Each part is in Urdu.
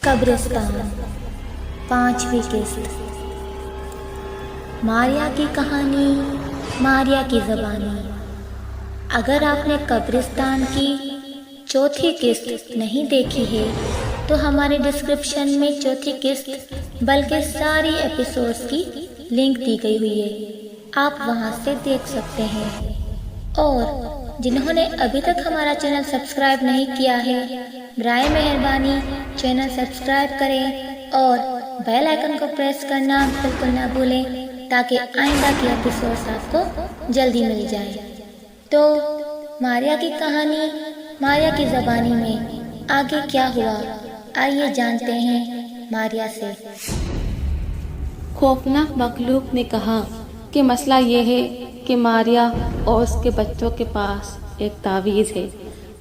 قبرستان 5ویں قسط۔ ماریا کی کہانی، ماریا کی زبانی۔ اگر آپ نے قبرستان کی 4تھی قسط نہیں دیکھی ہے تو ہمارے ڈسکرپشن میں 4تھی قسط بلکہ ساری ایپیسوڈز کی لنک دی گئی ہوئی ہے، آپ وہاں سے دیکھ سکتے ہیں۔ اور جنہوں نے ابھی تک ہمارا چینل سبسکرائب نہیں کیا ہے، برائے مہربانی چینل سبسکرائب کریں اور بیل آئیکن کو پریس کرنا بالکل نہ بھولیں تاکہ آئندہ کی ایپیسوڈز آپ کو جلدی مل جائیں۔ تو ماریا کی کہانی، ماریا کی زبانی میں آگے کیا ہوا، آئیے جانتے ہیں ماریا سے۔ خوفناک مخلوق نے کہا کہ مسئلہ یہ ہے کہ ماریا اور اس کے بچوں کے پاس ایک تعویذ ہے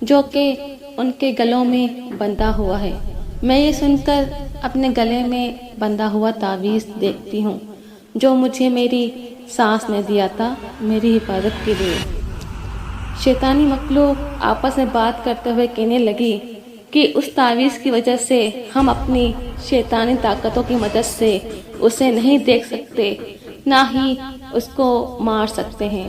جو کہ ان کے گلوں میں بندھا ہوا ہے۔ میں یہ سن کر اپنے گلے میں بندھا ہوا تعویذ دیکھتی ہوں جو مجھے میری ساس نے دیا تھا میری حفاظت کے لیے۔ شیطانی مخلوق آپس میں بات کرتے ہوئے کہنے لگی کہ اس تعویذ کی وجہ سے ہم اپنی شیطانی طاقتوں کی مدد سے اسے نہیں دیکھ سکتے، نہ ہی اس کو مار سکتے ہیں۔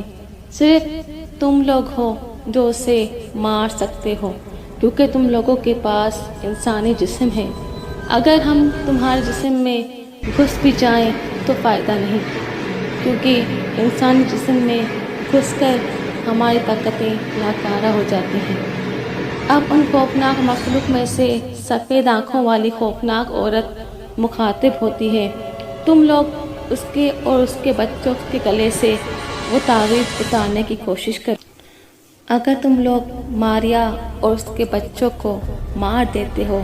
صرف تم لوگ ہو جو اسے مار سکتے ہو، کیونکہ تم لوگوں کے پاس انسانی جسم ہے۔ اگر ہم تمہارے جسم میں گھس بھی جائیں تو فائدہ نہیں، کیونکہ انسانی جسم میں گھس کر ہماری طاقتیں ناکارہ ہو جاتی ہیں۔ اب ان خوفناک مخلوق میں سے سفید آنکھوں والی خوفناک عورت مخاطب ہوتی ہے۔ تم لوگ اس کے اور اس کے بچوں کے گلے سے وہ تعویذ اتارنے کی کوشش کرو۔ اگر تم لوگ ماریا اور اس کے بچوں کو مار دیتے ہو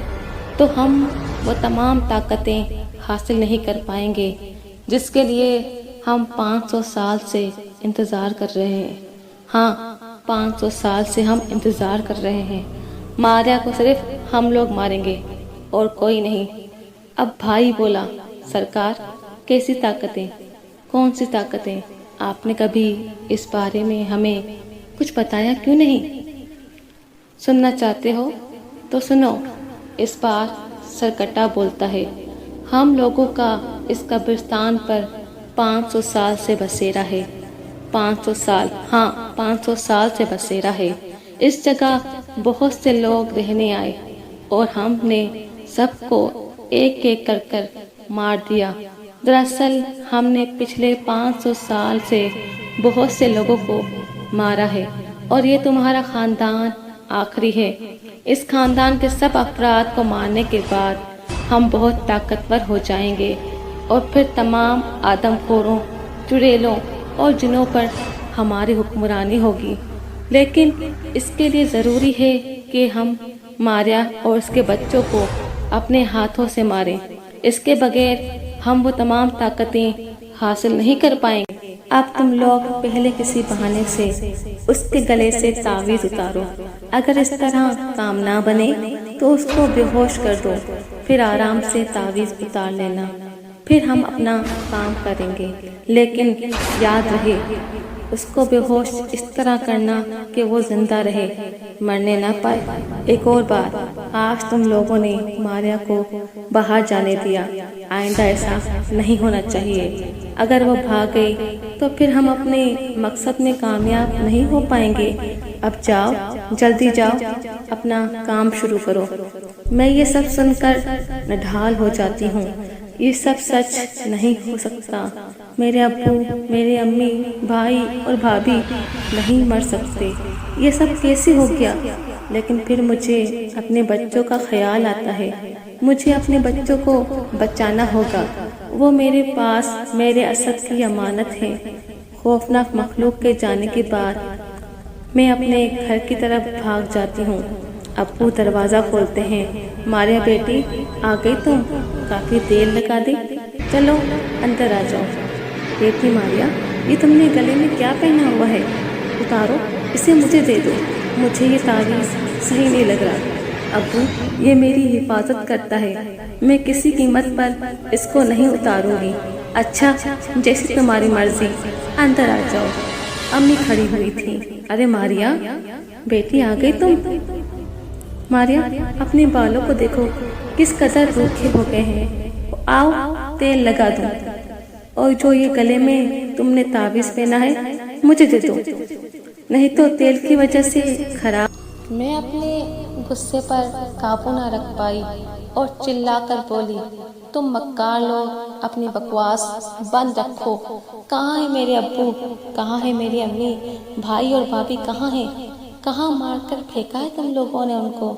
تو ہم وہ تمام طاقتیں حاصل نہیں کر پائیں گے جس کے لیے ہم 500 سال سے انتظار کر رہے ہیں۔ ہاں، 500 سال سے ہم انتظار کر رہے ہیں۔ ماریا کو صرف ہم لوگ ماریں گے اور کوئی نہیں۔ اب بھائی بولا، سرکار کیسی طاقتیں؟ کون سی طاقتیں؟ آپ نے کبھی اس بارے میں ہمیں کچھ بتایا کیوں نہیں؟ سننا چاہتے ہو تو سنو۔ اس بار سرکٹا بولتا ہے، ہم لوگوں کا اس قبرستان پر 500 سال سے بسیرا ہے۔ 500 سال، ہاں 500 سال سے بسیرا ہے۔ اس جگہ بہت سے لوگ رہنے آئے اور ہم نے سب کو ایک ایک کر کر مار دیا۔ دراصل ہم نے پچھلے 500 سال سے بہت سے لوگوں کو مارا ہے اور یہ تمہارا خاندان آخری ہے۔ اس خاندان کے سب افراد کو مارنے کے بعد ہم بہت طاقتور ہو جائیں گے اور پھر تمام آدم خوروں، چڑیلوں اور جنوں پر ہماری حکمرانی ہوگی۔ لیکن اس کے لیے ضروری ہے کہ ہم ماریا اور اس کے بچوں کو اپنے ہاتھوں سے ماریں۔ اس کے بغیر ہم وہ تمام طاقتیں حاصل نہیں کر پائیں گے۔ اب تم لوگ پہلے کسی بہانے سے اس کے گلے سے تعویذ اتارو۔ اگر اس طرح کام نہ بنے تو اس کو بے ہوش کر دو، پھر آرام سے تعویذ اتار لینا، پھر ہم اپنا کام کریں گے۔ لیکن یاد رہے، اس کو بے ہوش اس طرح کرنا کہ وہ زندہ رہے، مرنے نہ پائے۔ ایک اور بات، آج تم لوگوں نے ماریا کو باہر جانے دیا، آئندہ ایسا نہیں ہونا چاہیے۔ اگر وہ بھاگ گئی تو پھر ہم اپنے مقصد میں کامیاب نہیں ہو پائیں گے۔ اب جاؤ، جلدی جاؤ، اپنا کام شروع کرو۔ میں یہ سب سن کر نڈھال ہو جاتی ہوں۔ یہ سب سچ نہیں ہو سکتا۔ میرے ابو، میرے امی، بھائی اور بھابھی نہیں مر سکتے۔ یہ سب کیسے ہو گیا؟ لیکن پھر مجھے اپنے بچوں کا خیال آتا ہے۔ مجھے اپنے بچوں کو بچانا ہوگا، وہ میرے پاس میرے اسد کی امانت ہے۔ خوفناک مخلوق کے جانے کے بعد میں اپنے گھر کی طرف بھاگ جاتی ہوں۔ ابو دروازہ کھولتے ہیں۔ ماریا بیٹی، آ گئی تم؟ کافی دیر لگا دی، چلو اندر آ جاؤ۔ بیٹی ماریا، یہ تم نے گلے میں کیا پہنا ہوا ہے؟ اتارو، اسے مجھے دے دو، مجھے یہ تعویذ صحیح نہیں لگ رہا۔ ابو، یہ میری حفاظت کرتا ہے، میں کسی قیمت پر اس کو نہیں اتاروں گی۔ اچھا، جیسی تمہاری مرضی، اندر آ جاؤ۔ امی کھڑی ہوئی تھی۔ ارے ماریا بیٹی، آ گئی تم؟ ماریا، اپنے بالوں کو دیکھو، کس قدر روکھے ہو گئے ہیں، آؤ تیل لگا دوں، اور جو یہ گلے میں تم نے تعویذ پہنا ہے مجھے دے دو، نہیں تو تیل کی وجہ سے خراب۔ میں اپنے غصے پر قابو نہ رکھ پائی اور چلا کر بولی، تم مکار لوگ اپنی بکواس بند رکھو، کہاں ہے میرے ابو، کہاں ہے میری امی، بھائی اور بھابھی کہاں ہیں، کہاں مار کر پھینکا ہے تم لوگوں نے ان کو؟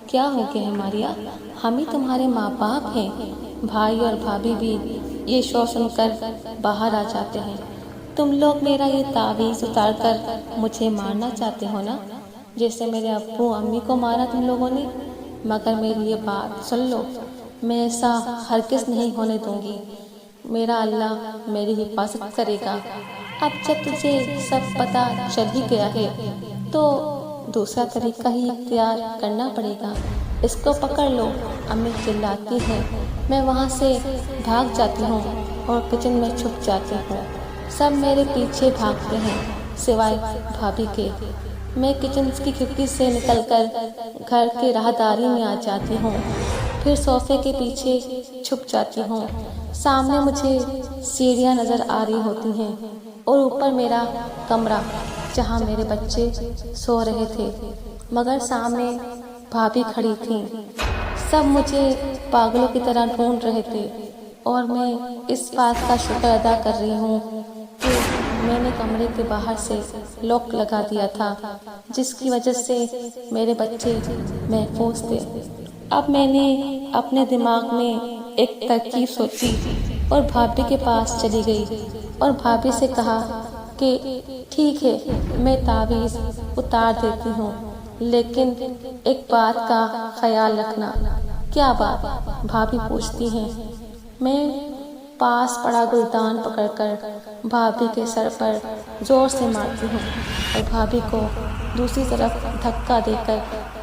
کیا ہو گیا ہے ماریا، ہم ہی تمہارے ماں باپ ہیں۔ بھائی اور بھابھی بھی یہ شور سن کر باہر آ جاتے ہیں۔ تم لوگ میرا یہ تعویذ اتار کر مجھے مارنا چاہتے ہو نا، جیسے میرے ابو امی کو مارا تم لوگوں نے؟ مگر میری یہ بات سن لو، میں ایسا ہرگز نہیں ہونے دوں گی، میرا اللہ میری حفاظت کرے گا۔ اب جب تجھے سب پتہ چل ہی گیا ہے تو دوسرا طریقہ ہی اختیار کرنا پڑے گا، اس کو پکڑ لو۔ امی چلاتی ہے، میں وہاں سے بھاگ جاتی ہوں اور کچن میں چھپ جاتی ہوں۔ سب میرے پیچھے بھاگتے ہیں سوائے بھابھی کے۔ میں کچن کی کھڑکی سے نکل کر گھر کے راہداری میں آ جاتی ہوں، پھر صوفے کے پیچھے چھپ جاتی ہوں۔ سامنے مجھے سیڑھیاں نظر آ رہی ہوتی ہیں اور اوپر میرا کمرہ جہاں میرے بچے سو رہے تھے، مگر سامنے بھابھی کھڑی تھیں۔ سب مجھے پاگلوں کی طرح ڈھونڈ رہے تھے اور میں اس بات کا شکر ادا کر رہی ہوں کہ میں نے کمرے کے باہر سے لاک لگا دیا تھا، جس کی وجہ سے میرے بچے محفوظ تھے۔ اب میں نے اپنے دماغ میں ایک ترکیب سوچی اور بھابھی کے پاس چلی گئی اور بھابھی سے کہا کہ ٹھیک ہے میں تعویذ اتار دیتی ہوں، لیکن ایک بات کا خیال رکھنا۔ کیا بات؟ بھابھی پوچھتی ہیں۔ میں پاس پڑا گلدان پکڑ کر بھابھی کے سر پر زور سے مارتی ہوں اور بھابھی کو دوسری طرف دھکا دے کر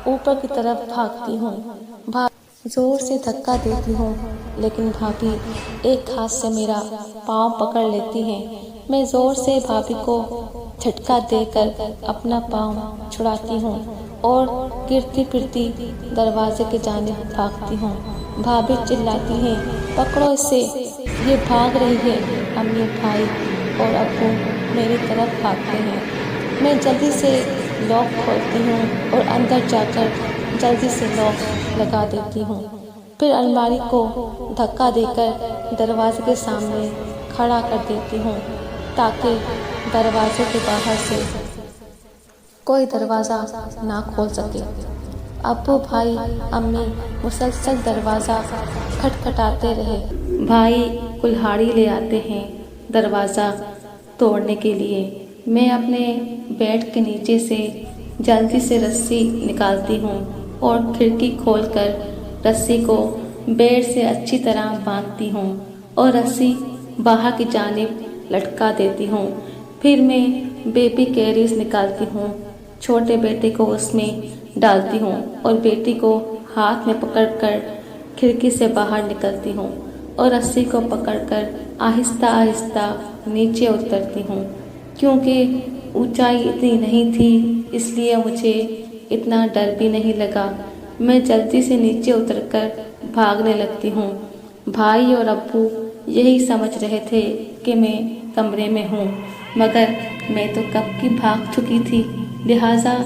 اوپر کی طرف بھاگتی ہوں۔ زور سے دھکا دیتی ہوں لیکن بھابھی ایک ہاتھ سے میرا پاؤں پکڑ لیتی ہیں۔ میں زور سے بھابھی کو جھٹکا دے کر اپنا پاؤں چھڑاتی ہوں اور گرتی پھرتی دروازے کی جانب بھاگتی ہوں۔ بھابھی چلاتی ہیں، پکڑو اسے، یہ بھاگ رہی ہے۔ امی، بھائی اور ابو میری طرف بھاگتے ہیں۔ میں جلدی سے لاک کھولتی ہوں اور اندر جا کر جلدی سے لاک لگا دیتی ہوں، پھر الماری کو دھکا دے کر دروازے کے سامنے کھڑا کر دیتی ہوں تاکہ دروازے کے باہر سے کوئی دروازہ نہ کھول سکے۔ ابو، بھائی، امی مسلسل دروازہ کھٹکھٹاتے رہے۔ بھائی کلہاڑی لے آتے ہیں دروازہ توڑنے کے لیے۔ میں اپنے بیڈ کے نیچے سے جلدی سے رسی نکالتی ہوں اور کھڑکی کھول کر رسی کو بیڈ سے اچھی طرح باندھتی ہوں اور رسی باہر کی جانب لٹکا دیتی ہوں۔ پھر میں بیبی کیریز نکالتی ہوں، چھوٹے بیٹے کو اس میں ڈالتی ہوں اور بیٹی کو ہاتھ میں پکڑ کر کھڑکی سے باہر نکلتی ہوں اور رسی کو پکڑ کر آہستہ آہستہ نیچے اترتی ہوں۔ کیونکہ اونچائی اتنی نہیں تھی اس لیے مجھے اتنا ڈر بھی نہیں لگا۔ میں جلدی سے نیچے اتر کر بھاگنے لگتی ہوں۔ بھائی اور ابو یہی سمجھ رہے تھے کہ میں کمرے میں ہوں، مگر میں تو کب کی بھاگ چکی تھی، لہٰذا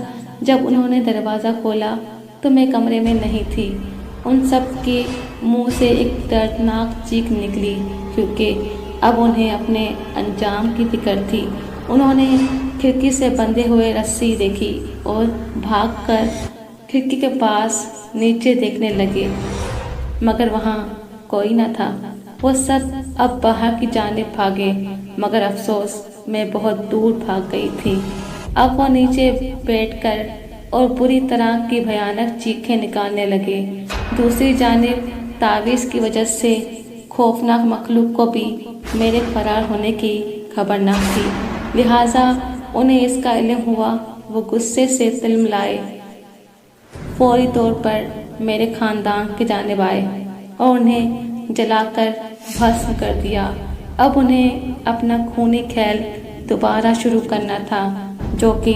جب انہوں نے دروازہ کھولا تو میں کمرے میں نہیں تھی۔ ان سب کے منہ سے ایک دردناک چیخ نکلی کیونکہ اب انہیں اپنے انجام کی فکر تھی۔ انہوں نے کھڑکی سے بندھے ہوئے رسی دیکھی اور بھاگ کر کھڑکی کے پاس نیچے دیکھنے لگے، مگر وہاں کوئی نہ تھا۔ وہ سب اب باہر کی جانب بھاگے، مگر افسوس میں بہت دور بھاگ گئی تھی۔ اب وہ نیچے بیٹھ کر اور بری طرح کی بھیانک چیخیں نکالنے لگے۔ دوسری جانب تعویذ کی وجہ سے خوفناک مخلوق کو بھی میرے فرار ہونے کی خبر نہ تھی، لہٰذا انہیں اس کا علم ہوا۔ وہ غصے سے تلملائے، فوری طور پر میرے خاندان کی جانب آئے اور انہیں جلا کر بھسم کر دیا۔ اب انہیں اپنا خونی کھیل دوبارہ شروع کرنا تھا جو کہ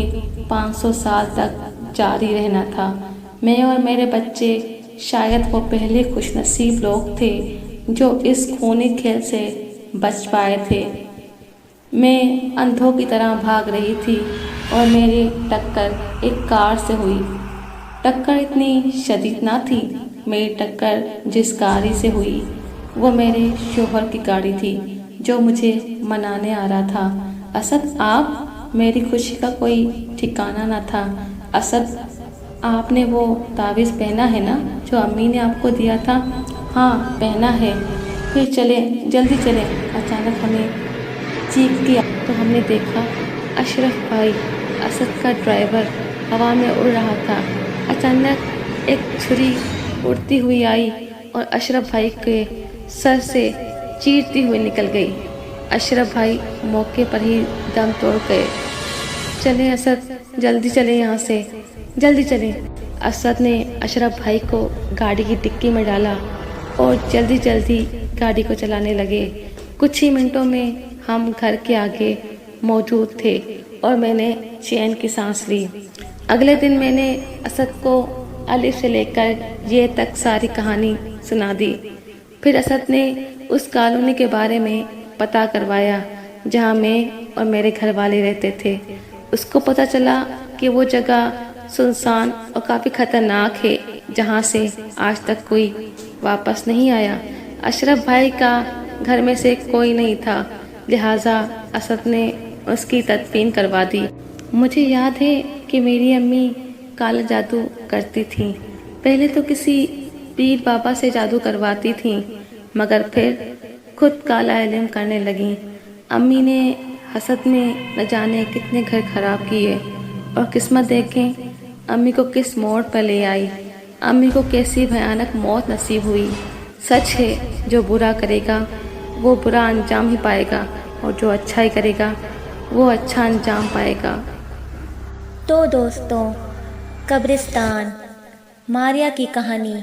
500 سال تک جاری رہنا تھا۔ میں اور میرے بچے شاید وہ پہلے خوش نصیب لوگ تھے جو اس خونی کھیل سے بچ پائے تھے۔ میں اندھوں کی طرح بھاگ رہی تھی اور میری ٹکر ایک کار سے ہوئی۔ ٹکر اتنی شدید نہ تھی۔ میری ٹکر جس گاڑی سے ہوئی وہ میرے شوہر کی گاڑی تھی جو مجھے منانے آ رہا تھا۔ اسد آپ، میری خوشی کا کوئی ٹھکانہ نہ تھا۔ اسد آپ نے وہ تعویذ پہنا ہے نا جو امی نے آپ کو دیا تھا؟ ہاں پہنا ہے۔ پھر چلیں، جلدی چلیں۔ اچانک ہمیں چیخ دیا تو ہم نے دیکھا اشرف بھائی، اسد کا ڈرائیور، ہوا میں اڑ رہا تھا۔ اچانک ایک چھری اڑتی ہوئی آئی اور اشرف بھائی کے سر سے چیرتی ہوئی نکل گئی۔ اشرف بھائی موقع پر ہی دم توڑ گئے۔ چلیں اسد، جلدی چلیں یہاں سے، جلدی چلیں۔ اسد نے اشرف بھائی کو گاڑی کی ڈکی میں ڈالا اور جلدی جلدی گاڑی کو چلانے لگے۔ کچھ ہی منٹوں میں ہم گھر کے آگے موجود تھے اور میں نے چین کی سانس لی۔ اگلے دن میں نے اسد کو الف سے لے کر یہ تک ساری کہانی سنا دی۔ پھر اسد نے اس کالونی کے بارے میں پتہ کروایا جہاں میں اور میرے گھر والے رہتے تھے۔ اس کو پتہ چلا کہ وہ جگہ سنسان اور کافی خطرناک ہے جہاں سے آج تک کوئی واپس نہیں آیا۔ اشرف بھائی کا گھر میں سے کوئی نہیں تھا، لہٰذا اسد نے اس کی تدفین کروا دی۔ مجھے یاد ہے کہ میری امی کالا جادو کرتی تھیں۔ پہلے تو کسی پیر بابا سے جادو کرواتی تھیں مگر پھر خود کالا علم کرنے لگیں۔ امی نے حسد میں نہ جانے کتنے گھر خراب کیے اور قسمت دیکھیں امی کو کس موڑ پر لے آئی۔ امی کو کیسی بھیانک موت نصیب ہوئی۔ سچ ہے، جو برا کرے گا وہ برا انجام ہی پائے گا اور جو اچھائی کرے گا وہ اچھا انجام پائے گا۔ تو دوستوں، قبرستان، ماریا کی کہانی،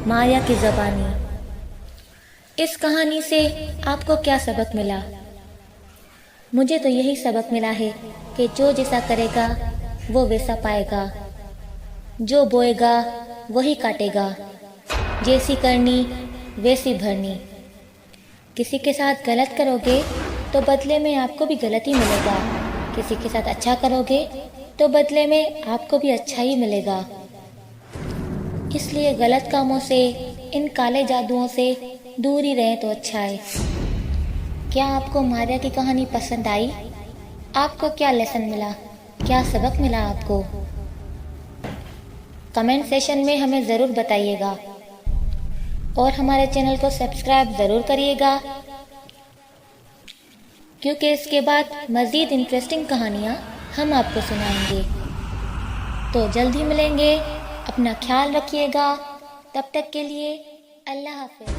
ماریا کی زبانی۔ اس کہانی سے آپ کو کیا سبق ملا؟ مجھے تو یہی سبق ملا ہے کہ جو جیسا کرے گا وہ ویسا پائے گا، جو بوئے گا وہی کاٹے گا، جیسی کرنی ویسی بھرنی۔ کسی کے ساتھ غلط کرو گے تو بدلے میں آپ کو بھی غلط ہی ملے گا، کسی کے ساتھ اچھا کرو گے تو بدلے میں آپ کو بھی اچھا ہی ملے گا۔ اس لیے غلط کاموں سے، ان کالے جادوؤں سے دور ہی رہیں تو اچھا ہے۔ کیا آپ کو ماریا کی کہانی پسند آئی؟ آپ کو کیا لیسن ملا؟ کیا سبق ملا آپ کو؟ کمنٹ سیشن میں ہمیں ضرور بتائیے گا اور ہمارے چینل کو سبسکرائب ضرور کریے گا، کیونکہ اس کے بعد مزید انٹرسٹنگ کہانیاں ہم آپ کو سنائیں گے۔ تو جلد ہی ملیں گے، اپنا خیال رکھیے گا، تب تک کے لیے اللہ حافظ۔